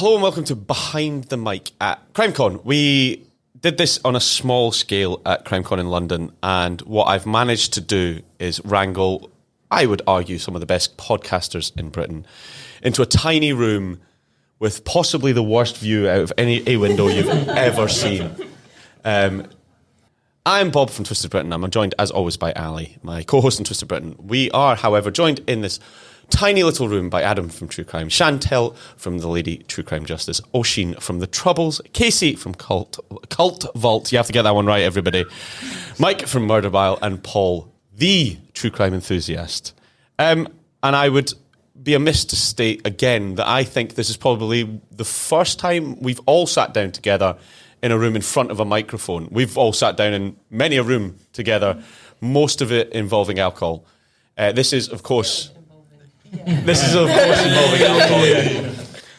Hello and welcome to Behind the Mic at Crimecon. We did this on a small scale at Crimecon in London, and what I've managed to do is wrangle, I would argue, some of the best podcasters in Britain into a tiny room with possibly the worst view out of any window you've ever seen. I'm Bob from Twisted Britain. I'm joined, as always, by Ali, my co-host in Twisted Britain. We are, however, joined in this tiny little room by Adam from True Crime, Chantel from the Lady True Crime Justice, Oshin from The Troubles, Casey from Cult Vault, you have to get that one right, everybody, Mike from Murder Bile, and Paul, the True Crime enthusiast. And I would be amiss to state again that I think this is probably the first time we've all sat down together in a room in front of a microphone. We've all sat down in many a room together, most of it involving alcohol. This is, of course, involving alcohol. Yeah.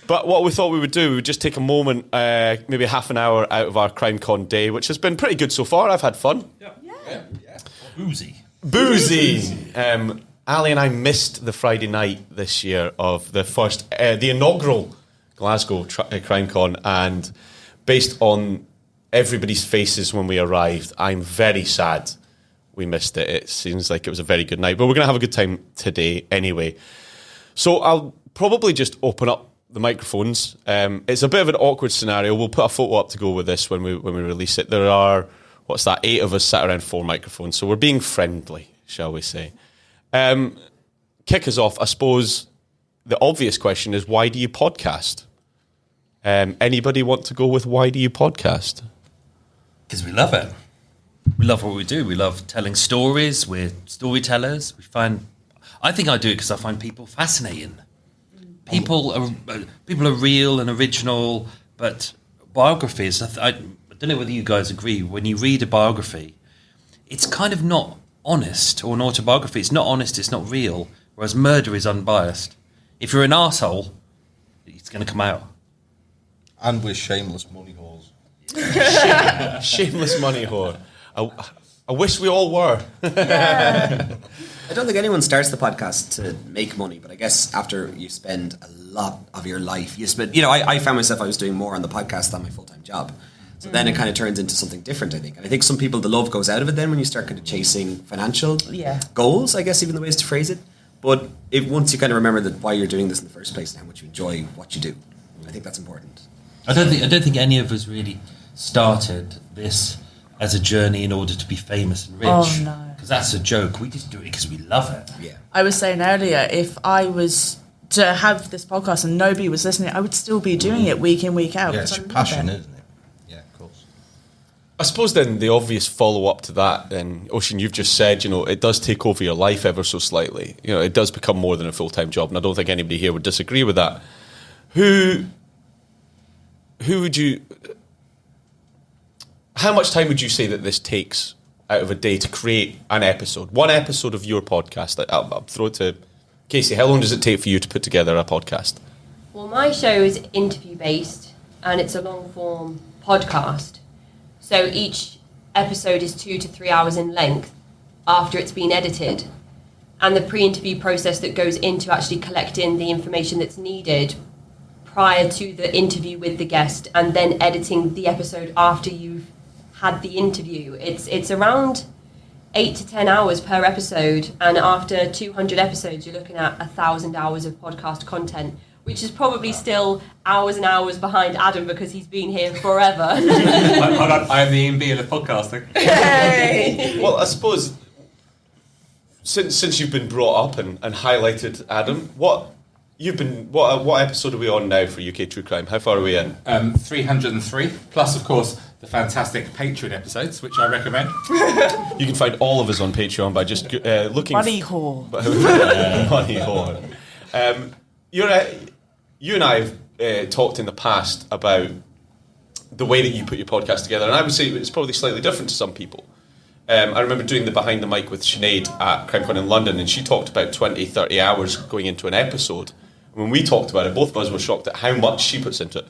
But what we thought we would do, we would just take a moment, maybe half an hour out of our Crimecon day, which has been pretty good so far. I've had fun. Yeah. Boozy. Ali and I missed the Friday night this year of the inaugural Glasgow Crimecon, and based on everybody's faces when we arrived, I'm very sad we missed it. It seems like it was a very good night, but we're going to have a good time today anyway. So I'll probably just open up the microphones. It's a bit of an awkward scenario. We'll put a photo up to go with this when we release it. There are, 8 of us sat around 4 microphones, so we're being friendly, shall we say. Kick us off. I suppose the obvious question is, why do you podcast? Anybody want to go with why do you podcast? Because we love it. We love what we do. We love telling stories. We're storytellers. I think I do it because I find people fascinating. People are real and original, but biographies, I don't know whether you guys agree, when you read a biography, it's kind of not honest, or an autobiography. It's not honest, it's not real, whereas murder is unbiased. If you're an arsehole, it's going to come out. And we're shameless money whores. Shameless money whore. I wish we all were. Yeah. I don't think anyone starts the podcast to make money, but I guess after you spend a lot of your life, I found myself, I was doing more on the podcast than my full-time job. So then it kind of turns into something different, I think. And I think some people, the love goes out of it then when you start kind of chasing financial goals, I guess, even the ways to phrase it. But once you kind of remember that why you're doing this in the first place and how much you enjoy what you do, I think that's important. I don't think any of us really started this as a journey in order to be famous and rich. Oh, no. Because that's a joke. We just do it because we love it. Yeah. I was saying earlier, if I was to have this podcast and nobody was listening, I would still be doing it week in, week out. Yeah, it's your passion, isn't it? Yeah, of course. I suppose then the obvious follow-up to that, then, Ocean, you've just said, it does take over your life ever so slightly. It does become more than a full-time job, and I don't think anybody here would disagree with that. Who would you... How much time would you say that this takes out of a day to create an episode? One episode of your podcast. I'll throw it to Casey. How long does it take for you to put together a podcast? Well, my show is interview-based, and it's a long-form podcast. So each episode is 2 to 3 hours in length after it's been edited. And the pre-interview process that goes into actually collecting the information that's needed prior to the interview with the guest, and then editing the episode after you've had the interview. It's around 8 to 10 hours per episode, and after 200 episodes you're looking at 1,000 hours of podcast content, which is probably still hours and hours behind Adam because he's been here forever. Hold on, I'm the Ian Beale of podcasting. Hey. Well, I suppose since you've been brought up and highlighted, Adam, what episode are we on now for UK True Crime? How far are we in? 303, plus of course the fantastic Patreon episodes, which I recommend. You can find all of us on Patreon by just looking... Money whore. Money whore. You and I have talked in the past about the way that you put your podcast together, and I would say it's probably slightly different to some people. I remember doing the Behind the Mic with Sinead at Crimecon in London, and she talked about 20, 30 hours going into an episode. When we talked about it, both of us were shocked at how much she puts into it.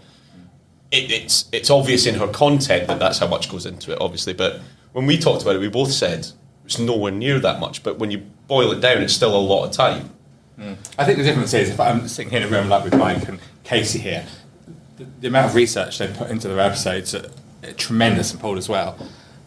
It's obvious in her content that that's how much goes into it, obviously, but when we talked about it, we both said it's nowhere near that much, but when you boil it down, it's still a lot of time. I think the difference is, if I'm sitting here in a room like with Mike and Casey here, the amount of research they put into their episodes are tremendous, and Paul as well.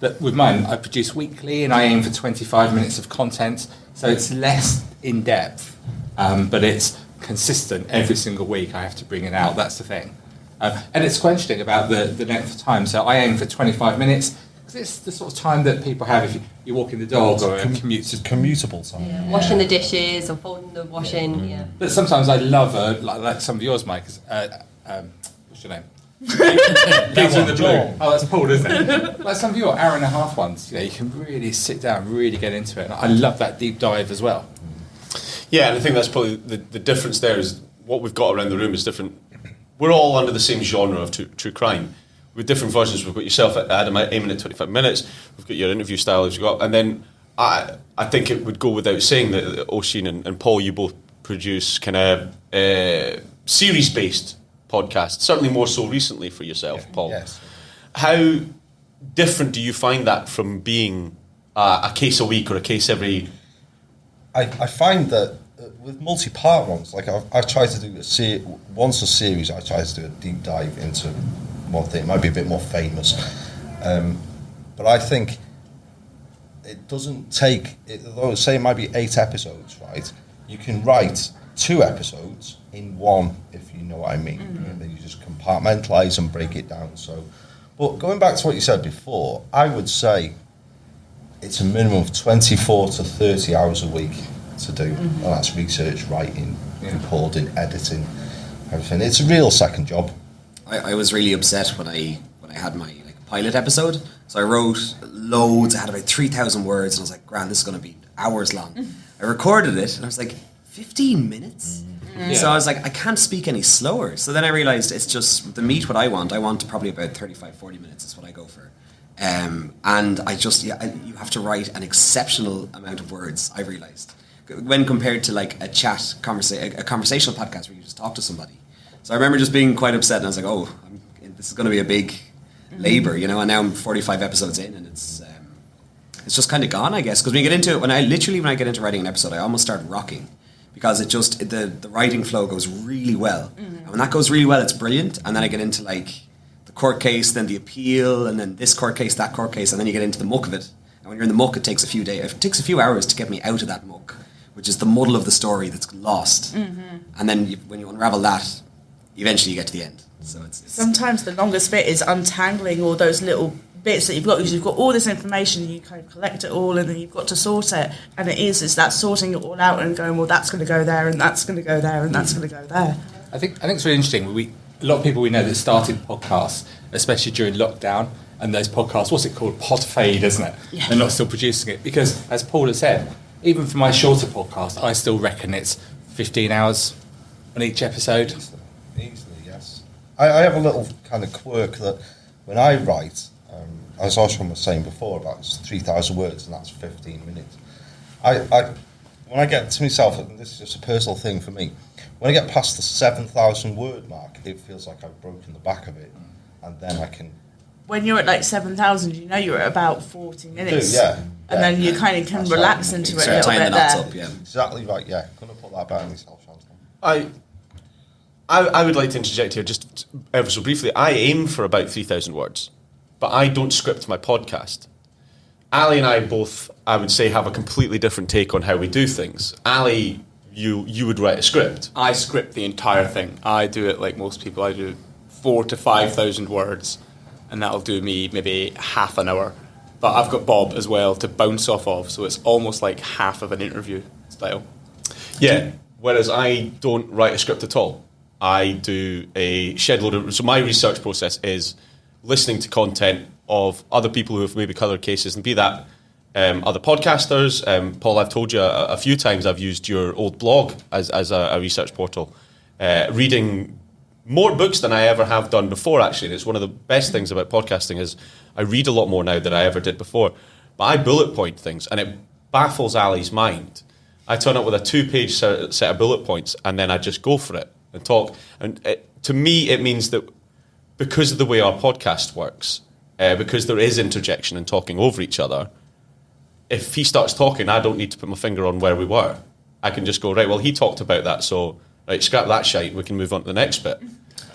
But with mine, I produce weekly, and I aim for 25 minutes of content, so it's less in depth, but it's consistent every single week. I have to bring it out. That's the thing, and it's quite interesting about the length of time. So I aim for 25 minutes because it's the sort of time that people have if you're walking the dog or a commute. It's commutable time. Yeah. Washing the dishes or folding the washing. Yeah. But sometimes I love like some of yours, Mike. What's your name? Peter in the Blue. Oh, that's Paul, isn't it? Like some of your hour and a half ones, you can really sit down, really get into it. And I love that deep dive as well. Yeah, and I think that's probably the difference there is what we've got around the room is different. We're all under the same genre of true crime with different versions. We've got yourself, Adam, aiming at 25 minutes. We've got your interview style as you got, and then I think it would go without saying that Oisin and Paul, you both produce kind of series-based podcasts. Certainly more so recently for yourself, Paul. Yes. How different do you find that from being a case a week or a case every? I find that with multi-part ones, like I try to do once a series, I try to do a deep dive into one thing. It might be a bit more famous, but I think it doesn't take. Although say it might be 8 episodes, right? You can write 2 episodes in one, if you know what I mean. And then you just compartmentalise and break it down. So, but going back to what you said before, I would say it's a minimum of 24 to 30 hours a week to do. And that's research, writing, recording, editing, everything. It's a real second job. I was really upset when I had my pilot episode. So I wrote loads. I had about 3,000 words, and I was like, "Grand, this is going to be hours long." I recorded it, and I was like, 15 minutes? So I was like, I can't speak any slower. So then I realised it's just the meat what I want probably about 35, 40 minutes is what I go for. And I just, you have to write an exceptional amount of words, I realised. When compared to like a conversational podcast where you just talk to somebody. So I remember just being quite upset, and I was like, oh, this is going to be a big labour, and now I'm 45 episodes in, and it's just kind of gone, I guess. Because when you get into it, when I get into writing an episode, I almost start rocking. Because the writing flow goes really well. And when that goes really well, it's brilliant. And then I get into like the court case, then the appeal, and then this court case, that court case, and then you get into the muck of it. And when you're in the muck, it takes a few days. It takes a few hours to get me out of that muck, which is the muddle of the story that's lost. And then when you unravel that, eventually you get to the end. So it's sometimes the longest bit is untangling all those little bits that you've got, because you've got all this information, you kind of collect it all, and then you've got to sort it, and it is that sorting it all out and going, well, that's going to go there, and that's going to go there, and that's going to go there. I think it's really interesting. A lot of people we know that started podcasts, especially during lockdown, and those podcasts, what's it called, pod fade, isn't it? Yeah. They're not still producing it, because as Paul has said, even for my shorter podcast, I still reckon it's 15 hours on each episode. Easily, yes. I have a little kind of quirk that when I write, as Oscar was saying before, about 3,000 words, and that's 15 minutes. When I get to myself, and this is just a personal thing for me, when I get past the 7,000 word mark, it feels like I've broken the back of it, and then I can. When you're at like 7,000, you're at about 40 minutes. Yeah. And then you kind of can relax into it a little bit there. Up, yeah. Exactly right. Yeah, gonna put that about myself, Sean. I would like to interject here just ever so briefly. I aim for about 3,000 words, but I don't script my podcast. Ali and I both, I would say, have a completely different take on how we do things. Ali, you would write a script. I script the entire thing. I do it like most people. I do 4,000 to 5,000 words, and that'll do me maybe half an hour. But I've got Bob as well to bounce off of, so it's almost like half of an interview style. Yeah, whereas I don't write a script at all. I do a shed load of... So my research process is listening to content of other people who have maybe coloured cases, and be that other podcasters. Paul, I've told you a few times I've used your old blog as a research portal, reading more books than I ever have done before, actually. And it's one of the best things about podcasting is I read a lot more now than I ever did before. But I bullet point things, and it baffles Ali's mind. I turn up with a 2-page set of bullet points, and then I just go for it and talk. And to me, it means that because of the way our podcast works, because there is interjection and talking over each other, if he starts talking, I don't need to put my finger on where we were. I can just go, right, well, he talked about that, so right, scrap that shite, we can move on to the next bit.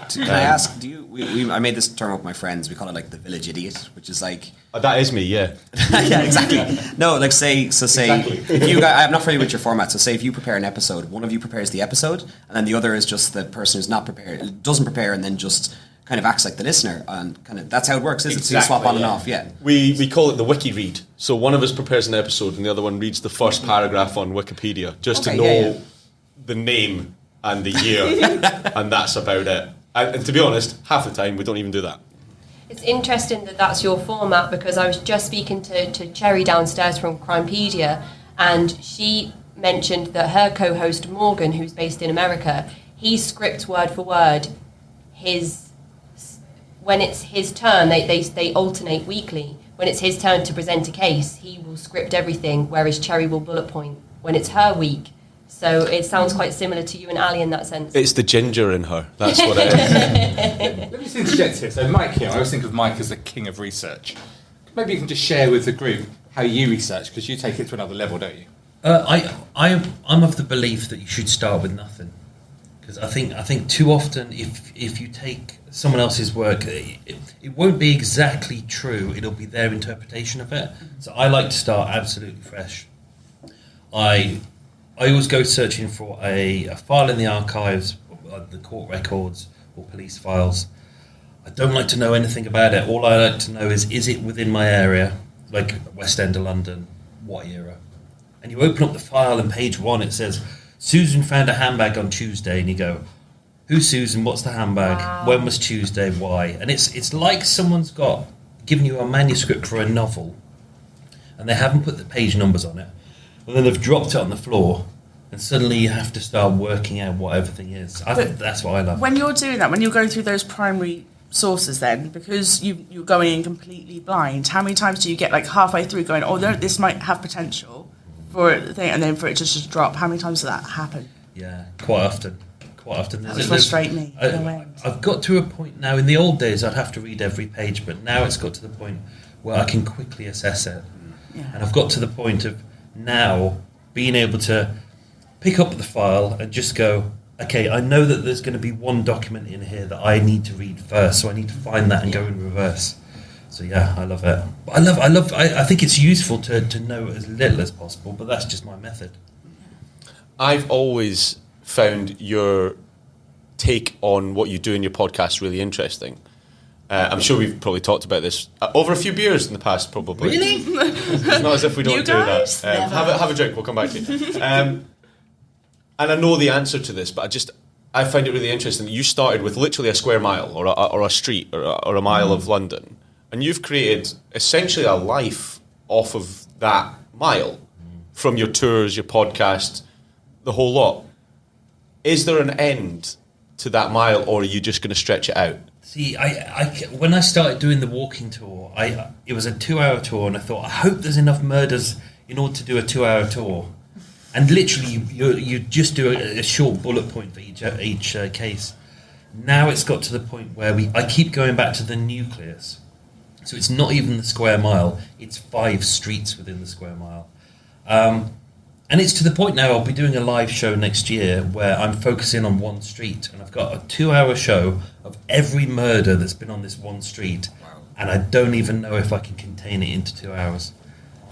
Can I ask? Do you? I made this term up with my friends. We call it like the village idiot, which is like. That is me, yeah. Yeah, exactly. No, like say Exactly. if you guys, I'm not familiar with your format. So say if you prepare an episode, one of you prepares the episode, and then the other is just the person who's not prepared, doesn't prepare, and then just kind of acts like the listener, and kind of that's how it works. Is it? So you swap on and off? Yeah. We call it the wiki read. So one of us prepares an episode, and the other one reads the first paragraph on Wikipedia, just to know the name and the year, and that's about it. And to be honest, half the time we don't even do that. It's interesting that that's your format, because I was just speaking to Cherry downstairs from Crimepedia, and she mentioned that her co-host Morgan, who's based in America, he scripts word for word when it's his turn, they alternate weekly. When it's his turn to present a case, he will script everything, whereas Cherry will bullet point when it's her week. So it sounds quite similar to you and Ali in that sense. It's the ginger in her. That's what it is. Let me just interject here. So Mike here, I always think of Mike as the king of research. Maybe you can just share with the group how you research, because you take it to another level, don't you? I'm of the belief that you should start with nothing, because I think too often if you take someone else's work, it won't be exactly true. It'll be their interpretation of it. So I like to start absolutely fresh. I always go searching for a file in the archives, the court records or police files. I don't like to know anything about it. All I like to know is it within my area, like West End of London, what era? And you open up the file and page 1, it says, Susan found a handbag on Tuesday, and you go, who's Susan, what's the handbag, when was Tuesday, why? And it's like someone's given you a manuscript for a novel, and they haven't put the page numbers on it. And then they've dropped it on the floor, and suddenly you have to start working out what everything is. That's what I love. When you're doing that, when you're going through those primary sources then, because you're going in completely blind, how many times do you get like halfway through going, oh, no, this might have potential for a thing, and then for it to just drop? How many times does that happen? Yeah, quite often. That would frustrate me. I've got to a point now, in the old days I'd have to read every page, but now it's got to the point where I can quickly assess it. Yeah. And I've got to the point of now being able to pick up the file and just go, okay, I know that there's going to be one document in here that I need to read first, so I need to find that and go in reverse. So yeah, I love it. But I think it's useful to know as little as possible, but that's just my method. I've always found your take on what you do in your podcast really interesting. I'm sure we've probably talked about this over a few beers in the past, probably. Really? It's not as if we don't do that. Have a drink, we'll come back to you. And I know the answer to this, but I find it really interesting that you started with literally a square mile or a street or a mile of London, and you've created essentially a life off of that mile from your tours, your podcast, the whole lot. Is there an end to that mile, or are you just going to stretch it out? See, when I started doing the walking tour, it was a 2-hour tour, and I thought, I hope there's enough murders in order to do a 2-hour tour. And literally, you just do a short bullet point for each case. Now it's got to the point where I keep going back to the nucleus. So it's not even the square mile; it's 5 streets within the square mile. And it's to the point now I'll be doing a live show next year where I'm focusing on one street, and I've got a 2-hour show of every murder that's been on this one street. Wow. And I don't even know if I can contain it into 2 hours.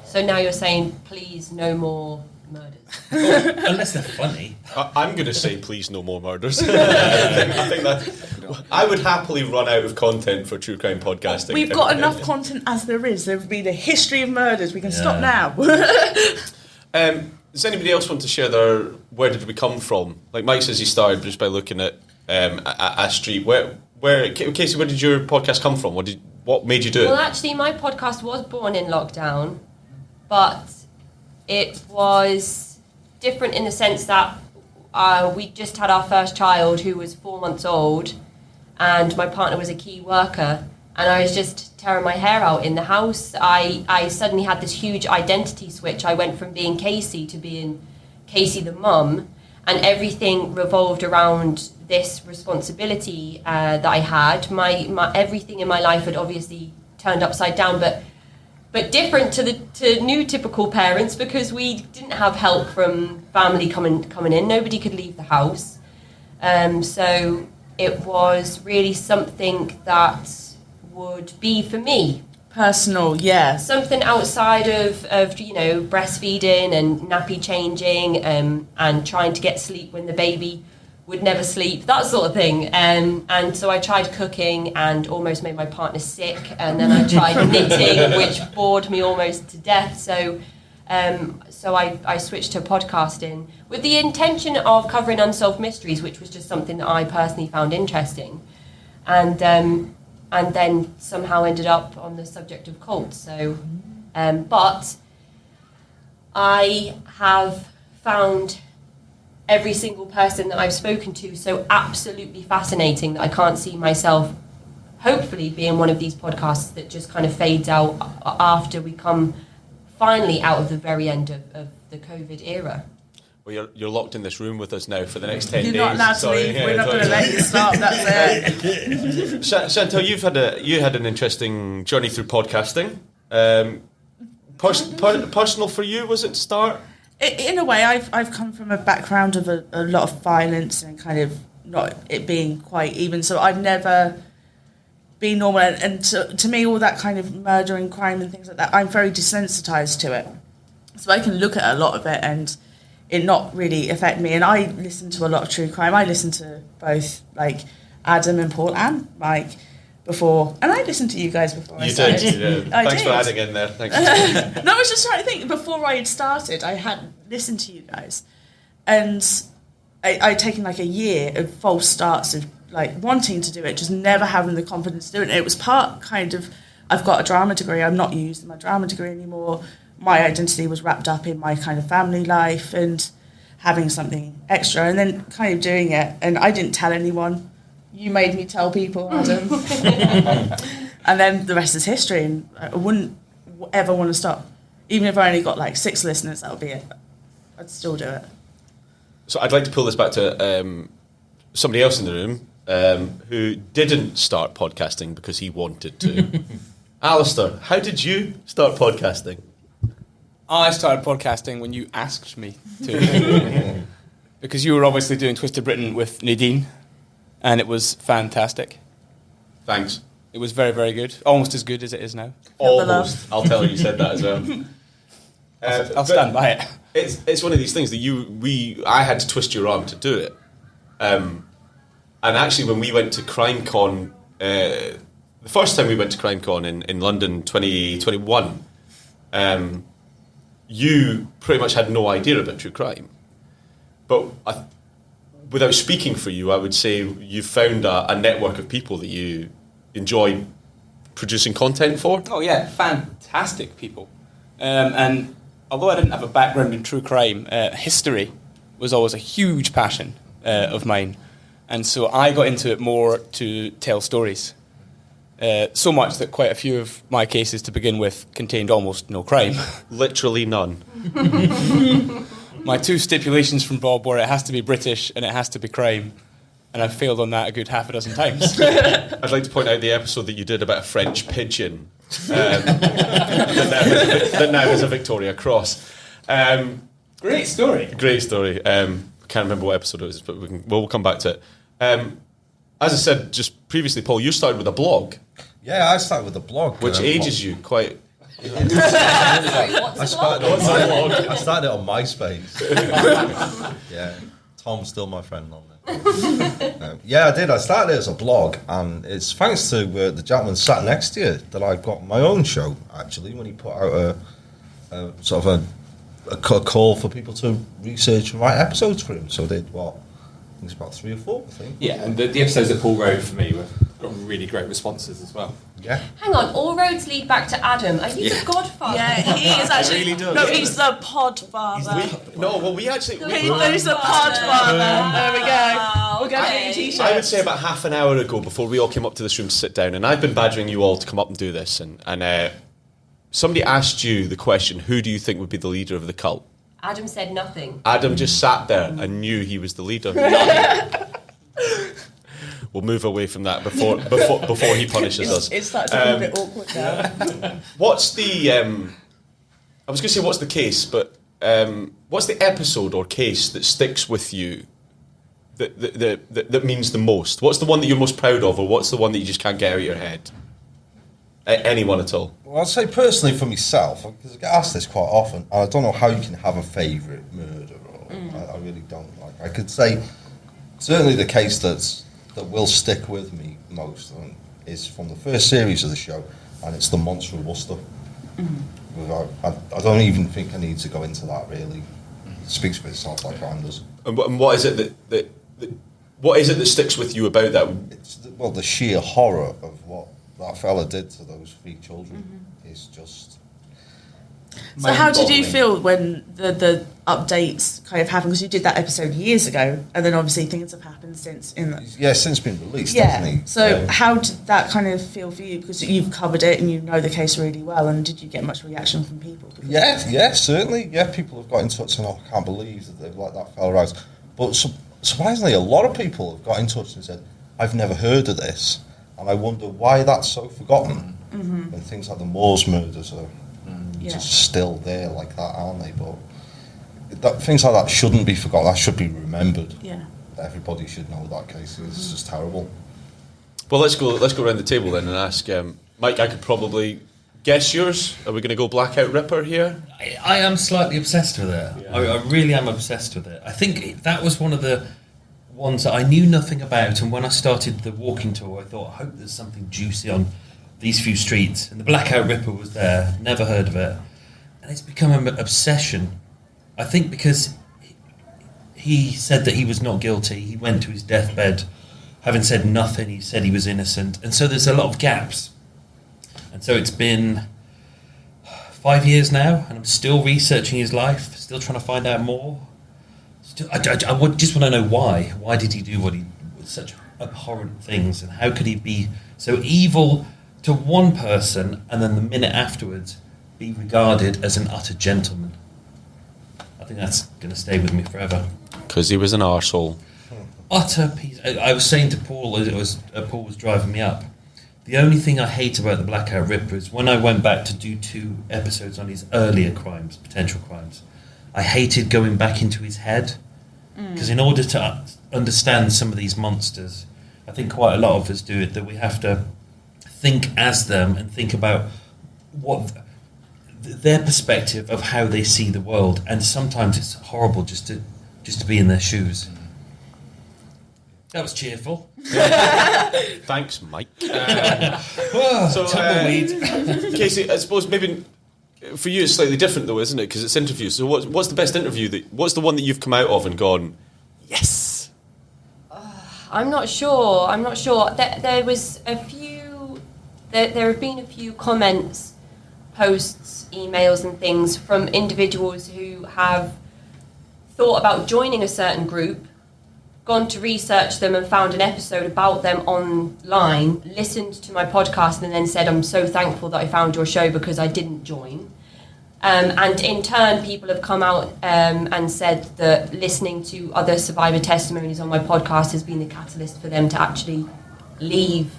So now you're saying, please, no more murders. Unless they're funny. I'm going to say, please, no more murders. I think that I would happily run out of content for true crime podcasting. We've got enough content as there is. There would be the history of murders. We can stop now. Does anybody else want to share where did we come from? Like Mike says, he started just by looking at a street. Casey, where did your podcast come from? What made you do it? Well, actually, my podcast was born in lockdown, but it was different in the sense that we just had our first child, who was 4 months old, and my partner was a key worker, and I was just tearing my hair out in the house. I suddenly had this huge identity switch. I went from being Casey to being Casey the mum, and everything revolved around this responsibility that I had. My everything in my life had obviously turned upside down, but different to new typical parents, because we didn't have help from family coming in. Nobody could leave the house. So it was really something that would be for me. Personal, yeah. Something outside of breastfeeding and nappy changing and trying to get sleep when the baby would never sleep, that sort of thing. And so I tried cooking and almost made my partner sick. And then I tried knitting, which bored me almost to death. So I switched to podcasting with the intention of covering unsolved mysteries, which was just something that I personally found interesting. And then somehow ended up on the subject of cults. So, but I have found every single person that I've spoken to so absolutely fascinating that I can't see myself hopefully being one of these podcasts that just kind of fades out after we come finally out of the very end of the COVID era. Well, you're locked in this room with us now for the next 10 You're days. not allowed to leave. We're not going to let you stop. That's it. Chantal, you had an interesting journey through podcasting. Personal for you, was it to start? In a way, I've come from a background of a lot of violence and kind of not it being quite even. So I've never been normal. And to me, all that kind of murder and crime and things like that, I'm very desensitized to it. So I can look at a lot of it and it not really affect me. And I listen to a lot of true crime. I listen to both like Adam and Paul and Mike before, and I listened to you guys before I started. Did. I Thanks did. for adding in there. Thanks. No, I was just trying to think. Before I had started, I had listened to you guys, and I'd taken like a year of false starts of like wanting to do it, just never having the confidence to do it. And it was part kind of, I've got a drama degree. I'm not using my drama degree anymore. My identity was wrapped up in my kind of family life and having something extra, and then kind of doing it. And I didn't tell anyone. You made me tell people, Adam. And then the rest is history, and I wouldn't ever want to stop. Even if I only got like 6 listeners, that would be it. I'd still do it. So I'd like to pull this back to somebody else in the room who didn't start podcasting because he wanted to. Alistair, how did you start podcasting? I started podcasting when you asked me to. Because you were obviously doing Twisted Britain with Nadine, and it was fantastic. Thanks. It was very, very good. Almost as good as it is now. Almost. I'll tell her you said that as well. I'll stand by it. It's one of these things that I had to twist your arm to do it. And actually, when we went to Crimecon, the first time we went to Crimecon in London 2021, you pretty much had no idea about true crime. But without speaking for you, I would say you found a network of people that you enjoy producing content for. Oh yeah, fantastic people. And although I didn't have a background in true crime, history was always a huge passion of mine. And so I got into it more to tell stories. So much that quite a few of my cases to begin with contained almost no crime. Literally none. My 2 stipulations from Bob were it has to be British and it has to be crime. And I've failed on that a good half a dozen times. I'd like to point out the episode that you did about a French pigeon that now has a Victoria Cross. Great story. Great story. Can't remember what episode it was, but we'll come back to it. As I said just previously, Paul, you started with a blog. Yeah, I started with a blog. Which ages you quite... I started on MySpace. Yeah, Tom's still my friend on there. Yeah, I did. I started it as a blog, and it's thanks to the gentleman sat next to you that I got my own show, actually, when he put out a sort of a call for people to research and write episodes for him. So I did, what? I think it's about 3 or 4, I think. Yeah, and the episodes that Paul wrote for me got really great responses as well. Yeah. Hang on, all roads lead back to Adam. Are you the godfather? Yeah, he is actually. really does. No, he's the podfather. We actually... He's the podfather. There we go. We're going to get you t-shirts. I would say about half an hour ago, before we all came up to this room to sit down, and I've been badgering you all to come up and do this, and somebody asked you the question, who do you think would be the leader of the cult? Adam said nothing. Adam just sat there and knew he was the leader. We'll move away from that before he punishes us. It starts to be a bit awkward now. What's the... I was going to say what's the case, but what's the episode or case that sticks with you that means the most? What's the one that you're most proud of, or what's the one that you just can't get out of your head? Anyone at all? Well, I'd say personally for myself, because I get asked this quite often, and I don't know how you can have a favourite murderer. I really don't. Like, I could say certainly the case that will stick with me most is from the first series of the show, and it's the Monster of Worcester. I don't even think I need to go into that really. It speaks for itself like Ryan does. And what is it what is it that sticks with you about that? It's the sheer horror of what that fella did to those 3 children is just. So how did you feel when the updates kind of happened? Because you did that episode years ago, and then obviously things have happened since. Since been released, hasn't he? So how did that kind of feel for you? Because you've covered it and you know the case really well, and did you get much reaction from people? Yeah, certainly. Yeah, people have got in touch and I can't believe that they've let that fella out. But surprisingly, a lot of people have got in touch and said, I've never heard of this, and I wonder why that's so forgotten. When things like the Moors murders are just still there like that, aren't they? But things like that shouldn't be forgotten. That should be remembered. Yeah. Everybody should know that case. It's just terrible. Well, let's go around the table then and ask Mike. I could probably guess yours. Are we going to go Blackout Ripper here? I am slightly obsessed with it. Yeah. I really am obsessed with it. I think that was one of the ones that I knew nothing about, and when I started the walking tour, I thought, I hope there's something juicy on these few streets. And the Blackout Ripper was there. Never heard of it, and it's become an obsession. I think because he said that he was not guilty. He went to his deathbed having said nothing. He said he was innocent, and so there's a lot of gaps. And so it's been 5 years now, and I'm still researching his life, still trying to find out more. I would just want to know why. Why did he do such abhorrent things, and how could he be so evil to one person, and then the minute afterwards be regarded as an utter gentleman? I think that's going to stay with me forever. Because he was an arsehole. Utter piece. I was saying to Paul as Paul was driving me up, the only thing I hate about the Blackout Ripper is when I went back to do 2 episodes on his earlier crimes, potential crimes, I hated going back into his head. Because in order to understand some of these monsters, I think quite a lot of us do it, that we have to think as them and think about what their perspective of how they see the world. And sometimes it's horrible just to be in their shoes. That was cheerful. Thanks, Mike. Tumbleweed. Casey, I suppose maybe for you it's slightly different though, isn't it? Because it's interviews. So what's the best interview? What's the one that you've come out of and gone, yes? I'm not sure. There was a few. There have been a few comments, posts, emails, and things from individuals who have thought about joining a certain group, gone to research them and found an episode about them online, listened to my podcast and then said, I'm so thankful that I found your show because I didn't join. And in turn, people have come out and said that listening to other survivor testimonies on my podcast has been the catalyst for them to actually leave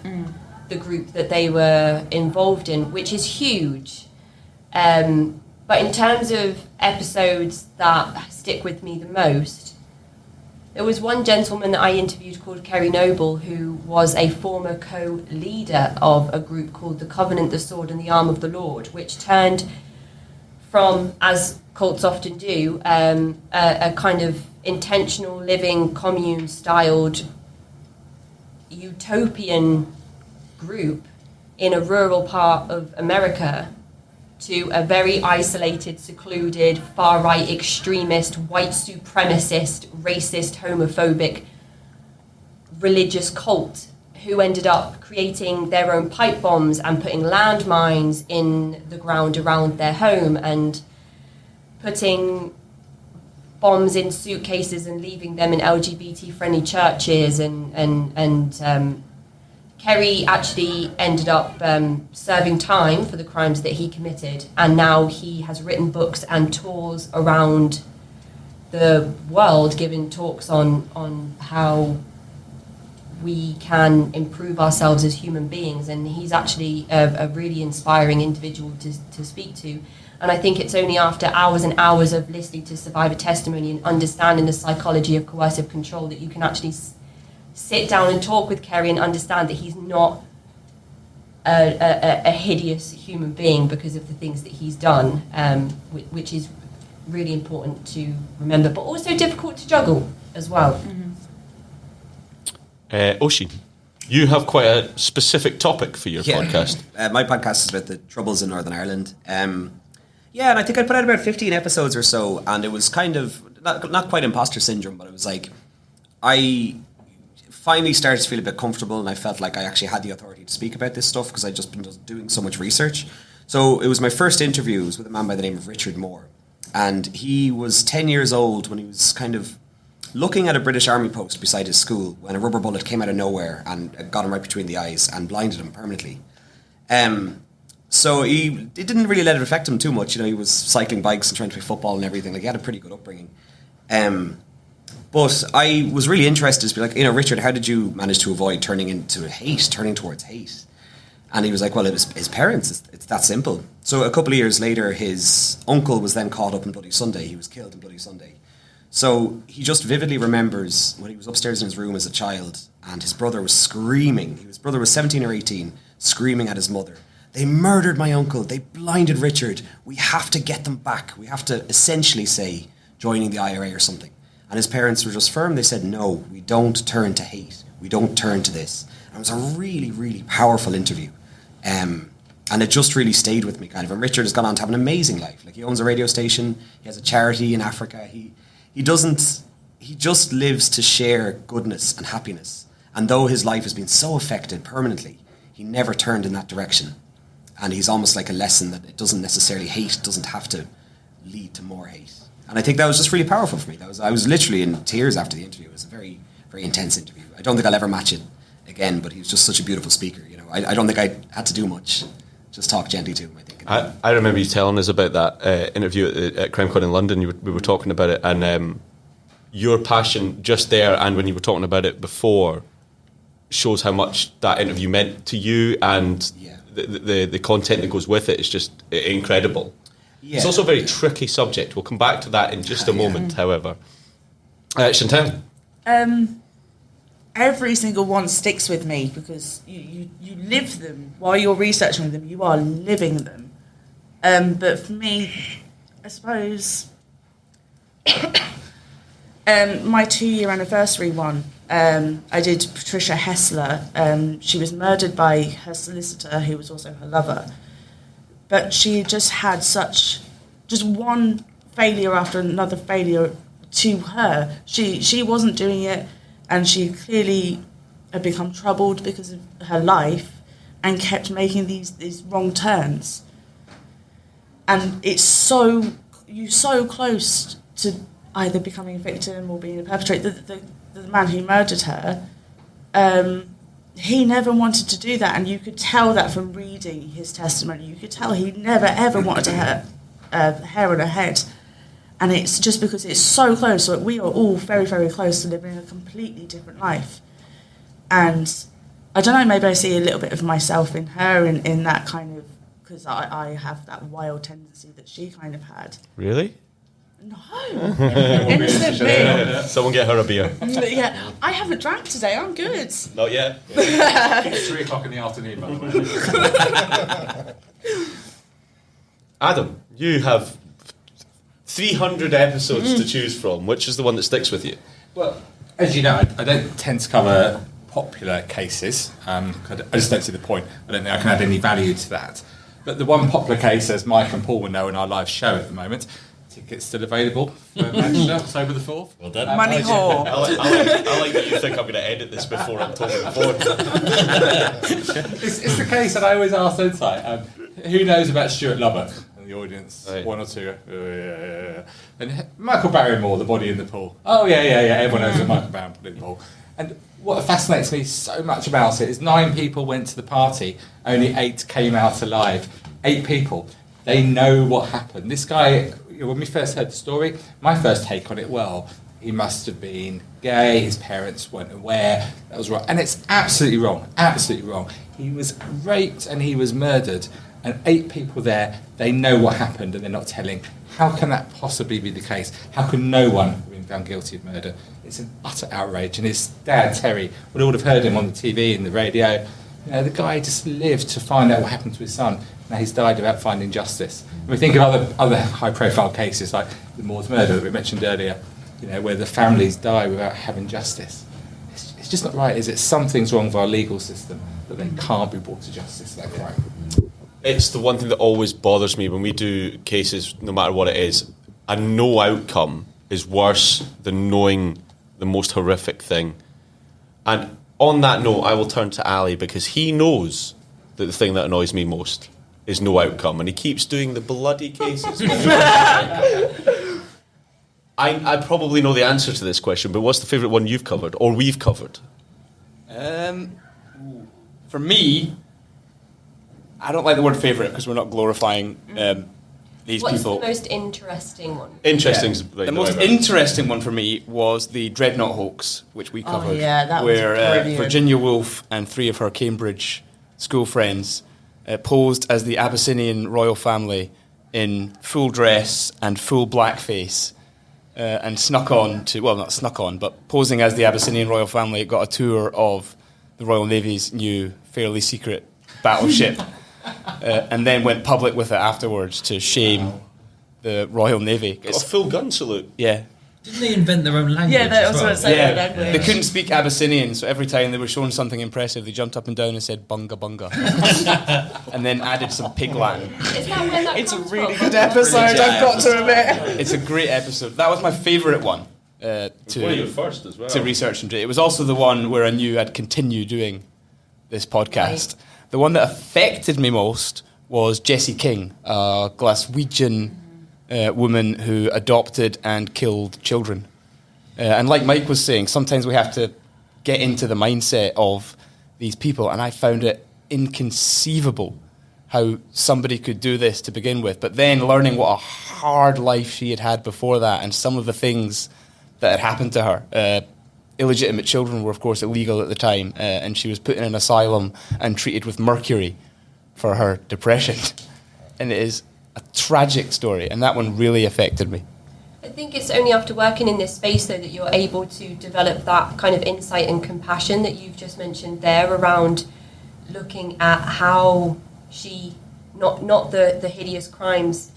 the group that they were involved in, which is huge. But in terms of episodes that stick with me the most, there was one gentleman that I interviewed called Kerry Noble, who was a former co-leader of a group called the Covenant, the Sword and the Arm of the Lord, which turned from, as cults often do, a kind of intentional living commune-styled utopian group in a rural part of America to a very isolated, secluded, far-right extremist, white supremacist, racist, homophobic religious cult who ended up creating their own pipe bombs and putting landmines in the ground around their home and putting bombs in suitcases and leaving them in LGBT-friendly churches and Kerry actually ended up serving time for the crimes that he committed, and now he has written books and tours around the world giving talks on how we can improve ourselves as human beings, and he's actually a really inspiring individual to speak to. And I think it's only after hours and hours of listening to survivor testimony and understanding the psychology of coercive control that you can actually sit down and talk with Kerry and understand that he's not a hideous human being because of the things that he's done, which is really important to remember, but also difficult to juggle as well. Oisin, you have quite a specific topic for your podcast. My podcast is about the Troubles in Northern Ireland. Yeah, and I think I put out about 15 episodes or so, and it was kind of, not quite imposter syndrome, but it was like, I finally started to feel a bit comfortable, and I felt like I actually had the authority to speak about this stuff because I'd just been doing so much research. So it was my first interview. It was with a man by the name of Richard Moore, and he was 10 years old when he was kind of looking at a British Army post beside his school when a rubber bullet came out of nowhere and got him right between the eyes and blinded him permanently. So it didn't really let it affect him too much. You know, he was cycling bikes and trying to play football and everything. Like, he had a pretty good upbringing. But I was really interested to be like, you know, Richard, how did you manage to avoid turning towards hate? And he was like, well, it was his parents. It's that simple. So a couple of years later, his uncle was then caught up in Bloody Sunday. He was killed in Bloody Sunday. So he just vividly remembers when he was upstairs in his room as a child and his brother was screaming. His brother was 17 or 18, screaming at his mother. They murdered my uncle. They blinded Richard. We have to get them back. We have to essentially say joining the IRA or something. And his parents were just firm. They said, no, we don't turn to hate. We don't turn to this. And it was a really, really powerful interview. And it just really stayed with me, kind of. And Richard has gone on to have an amazing life. Like, he owns a radio station. He has a charity in Africa. He just lives to share goodness and happiness. And though his life has been so affected permanently, he never turned in that direction. And he's almost like a lesson that it doesn't necessarily hate, doesn't have to lead to more hate. And I think that was just really powerful for me. I was literally in tears after the interview. It was a very, very intense interview. I don't think I'll ever match it again, but he was just such a beautiful speaker. You know, I don't think I had to do much. Just talk gently to him, I think. I remember you telling us about that interview at Crimecon in London. We were talking about it, and your passion just there, and when you were talking about it before, shows how much that interview meant to you, and the content that goes with it is just incredible. Yeah. It's also a very tricky subject. We'll come back to that in just a moment, however. Chantal? Every single one sticks with me because you live them. While you're researching them, you are living them. But for me, I suppose my 2-year anniversary one, I did Patricia Hessler. She was murdered by her solicitor, who was also her lover. But she just had just one failure after another failure to her. She wasn't doing it, and she clearly had become troubled because of her life and kept making these wrong turns. And you're so close to either becoming a victim or being a perpetrator. The man who murdered her, he never wanted to do that, and you could tell that from reading his testimony. You could tell he never ever wanted to hurt hair on her head, and it's just because it's so close. So we are all very, very close to living a completely different life, and I don't know. Maybe I see a little bit of myself in her, in that kind of, because I have that wild tendency that she kind of had. Really? No. Innocent me. Someone get her a beer. Yeah, I haven't drank today. I'm good. Not yet. It's 3 o'clock in the afternoon, by the way. Adam, you have 300 episodes to choose from. Which is the one that sticks with you? Well, as you know, I don't tend to cover popular cases. I just don't see the point. I don't think I can add any value to that. But the one popular case, as Mike and Paul will know in our live show at the moment, tickets still available for Manchester, October the 4th. Well done. Money whore. I like that you think I'm going to edit this before October the 4th. It's the case that I always ask inside. Who knows about Stuart Lubbock? In the audience, right. One or two. Yeah. And Michael Barrymore, The Body in the Pool. Oh, yeah. Everyone knows about Michael Barrymore in the pool. And what fascinates me so much about it is 9 people went to the party, only 8 came out alive. 8 people. They know what happened. This guy, when we first heard the story, my first take on it, well, he must have been gay, his parents weren't aware, that was wrong. And it's absolutely wrong. He was raped and he was murdered, and 8 people there, they know what happened and they're not telling. How can that possibly be the case? How can no one have been found guilty of murder? It's an utter outrage. And his dad, Terry, would all have heard him on the TV and the radio. You know, the guy just lived to find out what happened to his son. Now he's died without finding justice. And we think of other high-profile cases like the Moors murder that we mentioned earlier, you know, where the families die without having justice. It's just not right, is it? Something's wrong with our legal system that they can't be brought to justice for that crime. It's the one thing that always bothers me when we do cases, no matter what it is. A no outcome is worse than knowing the most horrific thing. And on that note, I will turn to Ali because he knows that the thing that annoys me most is no outcome, and he keeps doing the bloody cases. I probably know the answer to this question, but what's the favourite one you've covered or we've covered? For me, I don't like the word favourite because we're not glorifying these What's people. the most interesting one? Interesting. Yeah. The most interesting one for me was the Dreadnought hoax, which we covered, yeah, that was where brilliant. Virginia Woolf and 3 of her Cambridge school friends posed as the Abyssinian royal family in full dress and full blackface and snuck on to, well, not snuck on, but posing as the Abyssinian royal family, got a tour of the Royal Navy's new fairly secret battleship. And then went public with it afterwards to shame the Royal Navy. Got a full gun salute. Yeah. Didn't they invent their own language? Yeah, that as was well? what I said. Yeah, Language. they couldn't speak Abyssinian, so every time they were showing something impressive, they jumped up and down and said bunga bunga, and then added some pig Latin. Is that where that It's a comes really from? good episode, I've got to admit. It's a great episode. That was my favourite one One of your to first as well. research and do. It was also the one where I knew I'd continue doing this podcast. Right. The one that affected me most was Jessie King, a Glaswegian woman who adopted and killed children. And like Mike was saying, sometimes we have to get into the mindset of these people, and I found it inconceivable how somebody could do this to begin with, but then learning what a hard life she had had before that and some of the things that had happened to her. Illegitimate children were, of course, illegal at the time, and she was put in an asylum and treated with mercury for her depression. And it is a tragic story, and that one really affected me. I think it's only after working in this space, though, that you're able to develop that kind of insight and compassion that you've just mentioned there around looking at how she, not the hideous crimes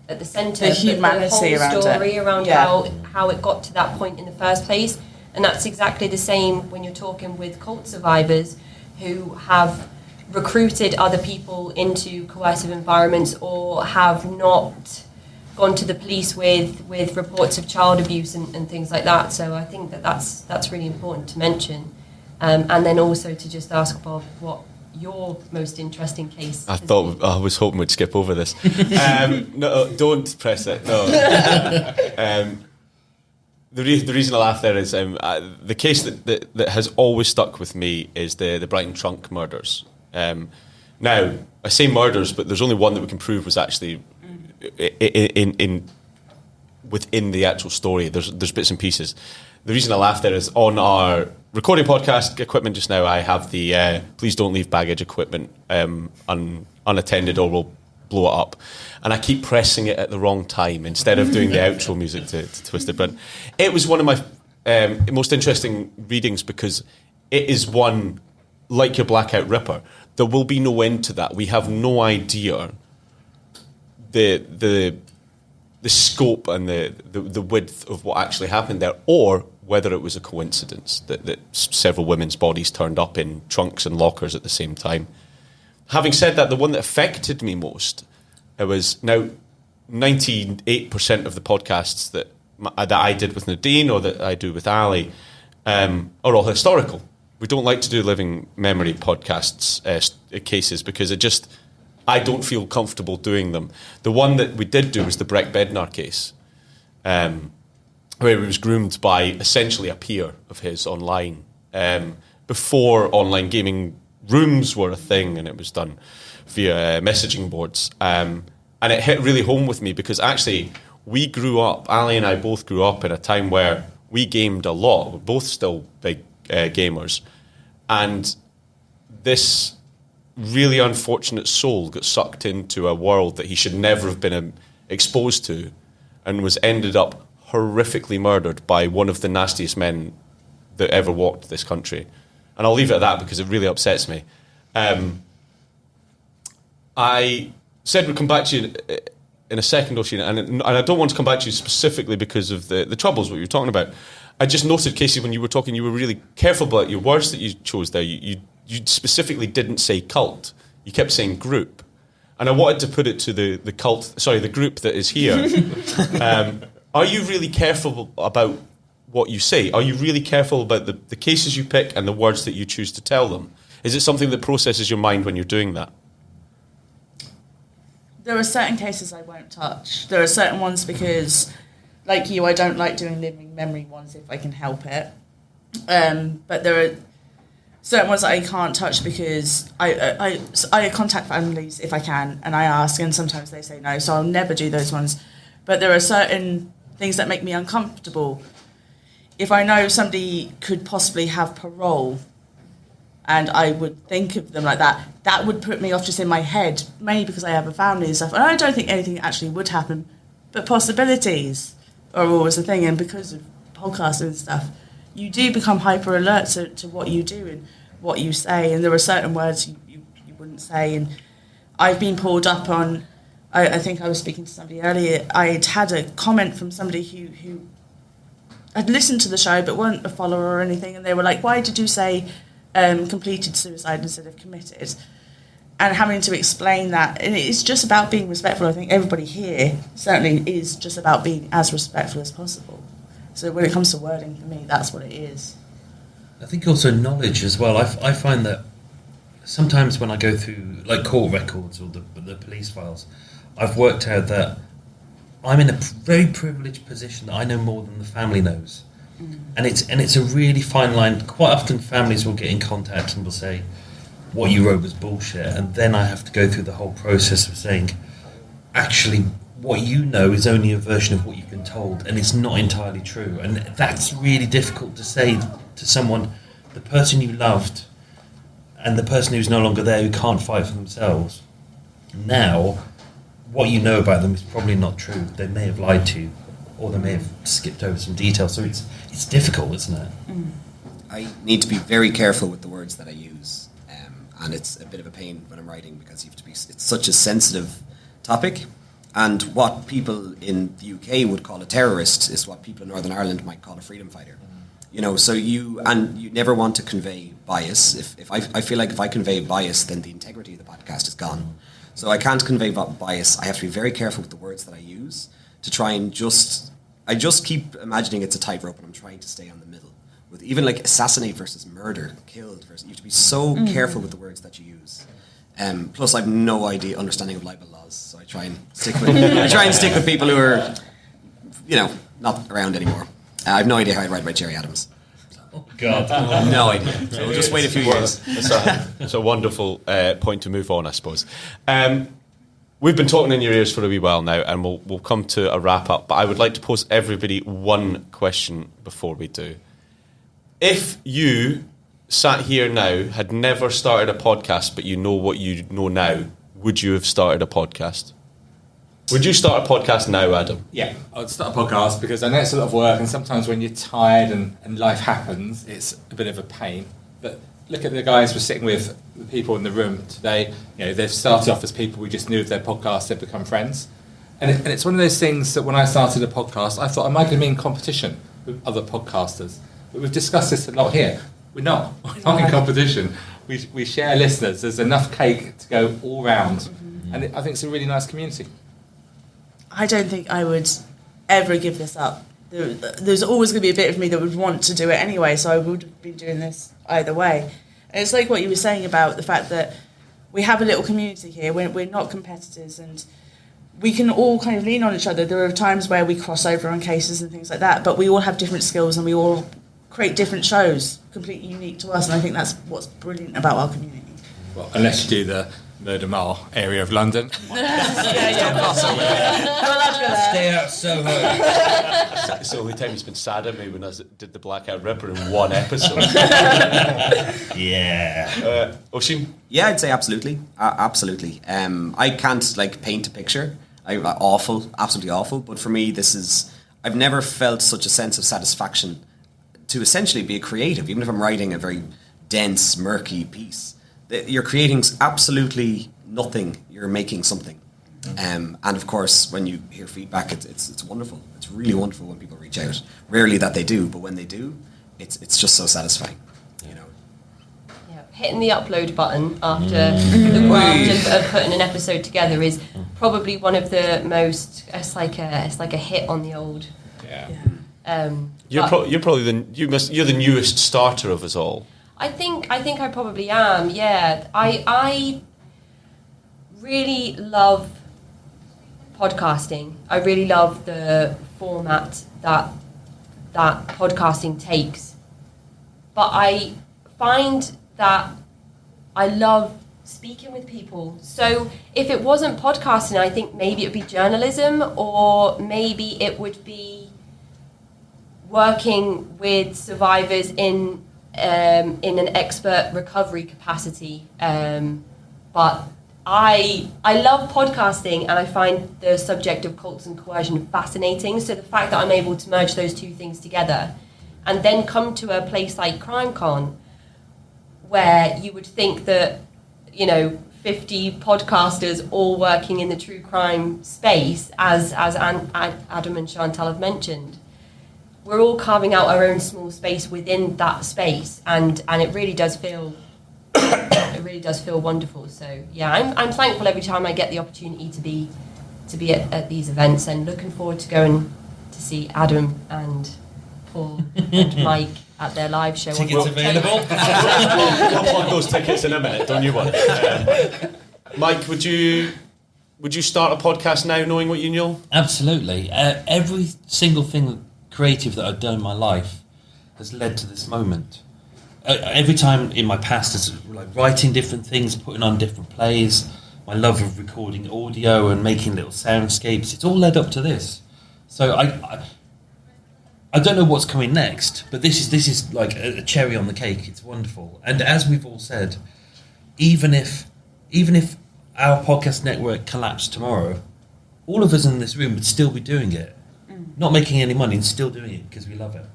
at the centre, The humanity but the whole around it. story around Yeah. how it got to that point in the first place. And that's exactly the same when you're talking with cult survivors who have recruited other people into coercive environments or have not gone to the police with reports of child abuse and things like that. So I think that's really important to mention. And then also to just ask Bob what your most interesting case I has thought been. I was hoping we'd skip over this. No, don't press it. No. The reason I laugh there is the case that has always stuck with me is the Brighton Trunk murders. Now I say murders, but there's only one that we can prove was actually in within the actual story. There's bits and pieces. The reason I laugh there is on our recording podcast equipment just now, I have the please don't leave baggage equipment unattended or we'll blow it up. And I keep pressing it at the wrong time instead of doing the outro music to twist it. But it was one of my most interesting readings because it is one, like your Blackout Ripper, there will be no end to that. We have no idea the scope and the width of what actually happened there, or whether it was a coincidence that several women's bodies turned up in trunks and lockers at the same time. Having said that, the one that affected me most, it was now 98% of the podcasts that I did with Nadine or that I do with Ali are all historical. We don't like to do living memory podcasts cases because I don't feel comfortable doing them. The one that we did do was the Breck Bednar case, where he was groomed by essentially a peer of his online before online gaming rooms were a thing, and it was done via messaging boards. And it hit really home with me because actually we grew up, Ali and I both grew up in a time where we gamed a lot. We're both still big gamers. And this really unfortunate soul got sucked into a world that he should never have been exposed to, and was ended up horrifically murdered by one of the nastiest men that ever walked this country. And I'll leave it at that because it really upsets me. I said we'd come back to you in a second, Oisin, and I don't want to come back to you specifically because of the troubles, what you were talking about. I just noted, Casey, when you were talking, you were really careful about your words that you chose there. You specifically didn't say cult. You kept saying group. And I wanted to put it to the group that is here. Are you really careful about what you say? Are you really careful about the cases you pick and the words that you choose to tell them? Is it something that processes your mind when you're doing that? There are certain cases I won't touch. There are certain ones because, like you, I don't like doing living memory ones if I can help it. But there are certain ones that I can't touch because I contact families if I can, and I ask, and sometimes they say no, so I'll never do those ones. But there are certain things that make me uncomfortable. If I know somebody could possibly have parole, and I would think of them like that, that would put me off just in my head, mainly because I have a family and stuff. And I don't think anything actually would happen, but possibilities are always a thing. And because of podcasting and stuff, you do become hyper alert to what you do and what you say. And there are certain words you wouldn't say. And I've been pulled up on, I think I was speaking to somebody earlier, I'd had a comment from somebody who had listened to the show but weren't a follower or anything. And they were like, why did you say completed suicide instead of committed? And having to explain that, and it's just about being respectful. I think everybody here certainly is just about being as respectful as possible. So when it comes to wording, for me, that's what it is. I think also knowledge as well. I find that sometimes when I go through like court records or the police files, I've worked out that I'm in a very privileged position that I know more than the family knows. And it's a really fine line. Quite often families will get in contact and will say, what you wrote was bullshit. And then I have to go through the whole process of saying, actually, what you know is only a version of what you've been told, and it's not entirely true. And that's really difficult to say to someone, the person you loved and the person who's no longer there, who can't fight for themselves. Now, what you know about them is probably not true. They may have lied to you, or they may have skipped over some details. So it's difficult, isn't it? I need to be very careful with the words that I use, and it's a bit of a pain when I'm writing because you have to be. It's such a sensitive topic, and what people in the UK would call a terrorist is what people in Northern Ireland might call a freedom fighter. You know, so you never want to convey bias. If I feel like if I convey bias, then the integrity of the podcast is gone. So I can't convey bias. I have to be very careful with the words that I use to try and I just keep imagining it's a tightrope and I'm trying to stay on the middle. With even like assassinate versus murder, killed versus, you have to be so careful with the words that you use. Plus, I have no understanding of libel laws, so I try and stick with people who are, not around anymore. I have no idea how I'd write about Jerry Adams. Oh God, no idea. So we'll just wait a few years. It's a wonderful point to move on, I suppose. We've been talking in your ears for a wee while now, and we'll come to a wrap up. But I would like to pose everybody one question before we do. If you sat here now, had never started a podcast, but you know what you know now, would you have started a podcast? Would you start a podcast now, Adam? Yeah, I'd start a podcast because I know it's a lot of work, and sometimes when you're tired and life happens, it's a bit of a pain. But look at the guys we're sitting with, the people in the room today. They've started off as people we just knew of their podcast, they've become friends. And it's one of those things that when I started a podcast, I thought, am I going to be in competition with other podcasters? But we've discussed this a lot here. We're not in competition. We share listeners. There's enough cake to go all round. And I think it's a really nice community. I don't think I would ever give this up. There's always going to be a bit of me that would want to do it anyway, so I would have been doing this either way. And it's like what you were saying about the fact that we have a little community here. We're not competitors, and we can all kind of lean on each other. There are times where we cross over on cases and things like that, but we all have different skills and we all create different shows, completely unique to us, and I think that's what's brilliant about our community. Well, unless you do the Murder Mile area of London. Stay out Soho. It's the only time he's been sad at me when I did the Blackout Ripper in one episode. Yeah. Oisin? Yeah, I'd say absolutely, absolutely. I can't like paint a picture. Awful, absolutely awful. But for me, I've never felt such a sense of satisfaction to essentially be a creative, even if I'm writing a very dense, murky piece. You're creating absolutely nothing. You're making something. And of course, when you hear feedback, it's wonderful. It's really wonderful when people reach out. Rarely that they do, but when they do, it's just so satisfying. You know. Yeah, hitting the upload button after the graft of putting an episode together is probably one of the most. It's like a hit on the old. Yeah. You're probably you're the newest starter of us all. I think I probably am. Yeah, I really love podcasting. I really love the format that podcasting takes. But I find that I love speaking with people. So if it wasn't podcasting, I think maybe it would be journalism, or maybe it would be working with survivors in an expert recovery capacity. But I love podcasting, and I find the subject of cults and coercion fascinating. So the fact that I'm able to merge those two things together and then come to a place like Crimecon, where you would think that, 50 podcasters all working in the true crime space, as Adam and Chantal have mentioned, we're all carving out our own small space within that space, and it really does feel wonderful. So yeah, I'm thankful every time I get the opportunity to be at these events, and looking forward to going to see Adam and Paul and Mike at their live show. Tickets available. We'll plug those tickets in a minute, don't you worry. Mike, would you start a podcast now knowing what you know? Absolutely. Every single thing creative that I've done in my life has led to this moment. Every time in my past, it's like writing different things, putting on different plays, my love of recording audio and making little soundscapes. It's all led up to this. So I don't know what's coming next, but this is like a cherry on the cake. It's wonderful. And as we've all said, even if our podcast network collapsed tomorrow, all of us in this room would still be doing it. Not making any money and still doing it because we love it.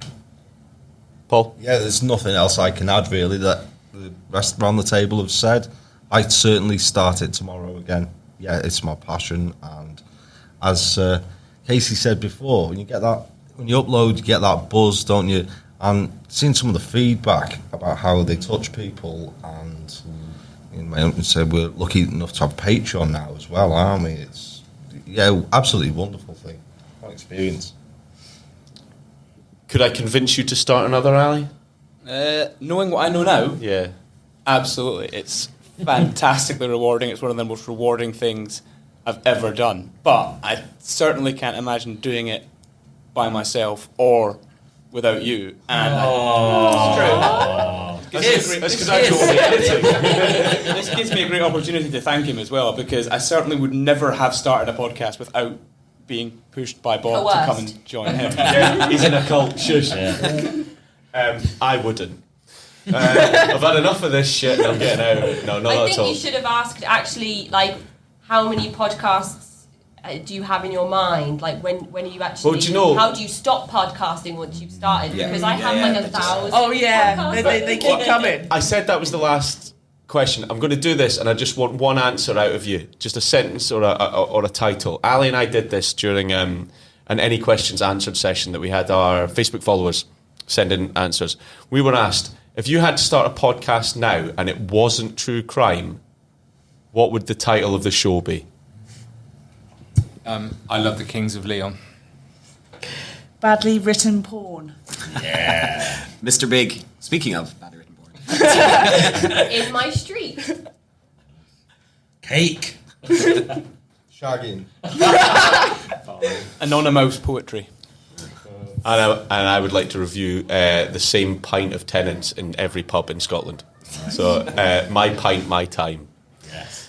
Paul? Yeah, there's nothing else I can add really that the rest around the table have said. I'd certainly start it tomorrow again. Yeah, it's my passion, and as Casey said before, when you upload, you get that buzz, don't you? And seeing some of the feedback about how they touch people, and we're lucky enough to have Patreon now as well, aren't we? It's absolutely wonderful thing. What experience. Could I convince you to start another, Ali? Knowing what I know now, Yeah. absolutely. It's fantastically rewarding. It's one of the most rewarding things I've ever done. But I certainly can't imagine doing it by myself or without you. And it's true. That's because I do all the editing. This gives me a great opportunity to thank him as well, because I certainly would never have started a podcast without being pushed by Bob to come and join him. Yeah, he's in a cult. Shush. Yeah. I wouldn't. I've had enough of this shit and I'm getting out. No, not I at think all. you should have asked actually, like, how many podcasts do you have in your mind? Like, when are you actually? Well, do you know? How do you stop podcasting once you've started? Yeah. Because I have like 1,000. Oh yeah, podcasts. they keep coming. I said that was the last question. I'm going to do this, and I just want one answer out of you, just a sentence or a title. Ali and I did this during an Any Questions Answered session that we had our Facebook followers send in answers. We were asked, if you had to start a podcast now and it wasn't true crime, what would the title of the show be? I love the Kings of Leon. Badly written porn. Yeah. Mr. Big. Speaking of badly written porn. In my street. Cake. Shagging. Anonymous poetry. And I would like to review the same pint of Tennent's in every pub in Scotland. So my pint, my time. Yes.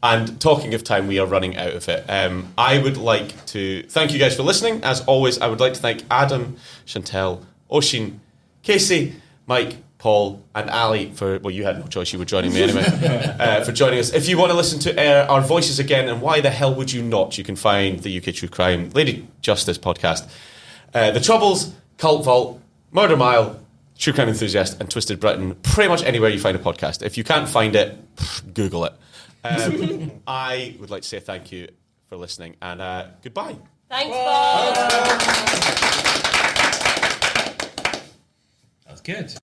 And talking of time, we are running out of it. I would like to thank you guys for listening. As always, I would like to thank Adam, Chantel, Oshin, Casey, Mike, Paul, and Ali for, well, you had no choice, you were joining me anyway, for joining us. If you want to listen to our voices again, and why the hell would you not, you can find the UK True Crime, Lady Justice podcast, The Troubles, Cult Vault, Murder Mile, True Crime Enthusiast, and Twisted Britain, pretty much anywhere you find a podcast. If you can't find it, Google it. I would like to say thank you for listening, and goodbye. Thanks, Bob. That was good.